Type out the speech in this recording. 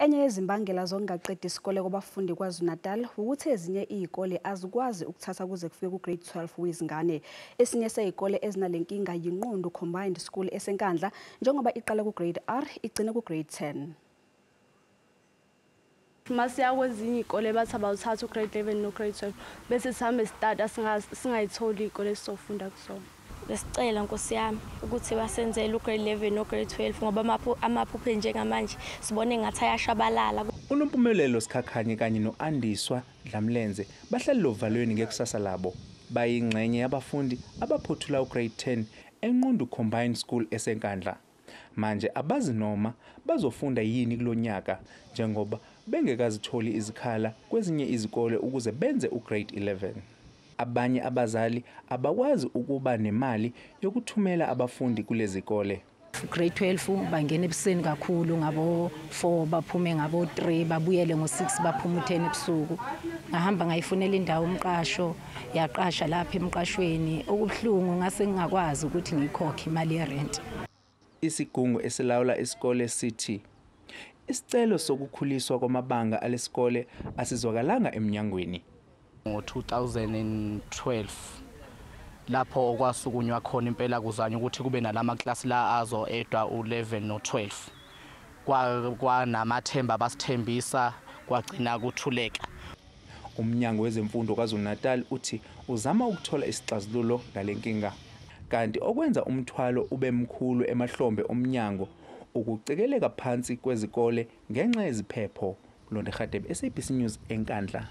Enye yezimbangela zokungaqedi isikole kwabafundi KwaZulu-Natal wukuthi ezinye izikole azikwazi ukuthatha kuze kufike kuGrade 12 wezingane. Esinye sezikole ezinalenkinga yiNqundu Combined School eseNkandla njengoba iqala kuGrade R igcine kuGrade 10. Masiya kwezinye izikole bathi abawuthatha uGrade 11 noGrade 12 bese sihambe start singayitholi izikole esizofunda kusona. Besicela Nkosi yami ukuthi basenzele uGrade 11 noGrade 12 ngoba amaphupho njengamanje sibone ngathi ayashabalala. Unompumelelo Sikhakhanye kanye noAndiswa Dlamlenze bahlala lovalweni ngekusasa labo. Bayingxenye yabafundi abaphothula uGrade 10 eNqundu Combined School eseNkandla. Manje abazi noma bazofunda yini kulonyaka njengoba bengekazitholi izikhala kwezinye izikole ukuze benze uGrade 11. Abanye abazali abakwazi ukuba nemali yokuthumela abafundi kulezi zikole. Grade 12 bangena ebuseni kakhulu ngabo 4 baphume ngabo 3 babuyele ngo6 baphuma u10 ebusuku. Ngahamba ngayifunela indawo umqasho yaqasha lapha emqashweni okubhlungu ngase ngingakwazi ukuthi ngikhokhe imali yerent. Isigungu esilawula isikole sithi isicelo sokukhuliswa kwamabanga alesikole asizwakalanga eminyangweni. Ngo-2012 lapho okwasukunywa khona impela kuzanywa ukuthi kube nalama class la azo edwa u11 no12 kwanamathemba basithembisa kwagcina kuthuleka. Umnyango wezemfundo KwaZulu-Natal uthi uzama ukuthola isixazululo ngalenkinga kanti okwenza umthwalo ube mkhulu emahlombe omnyango ukucikeleka phansi kwezikole ngenxa yeziphepho. SABC News eNkandla.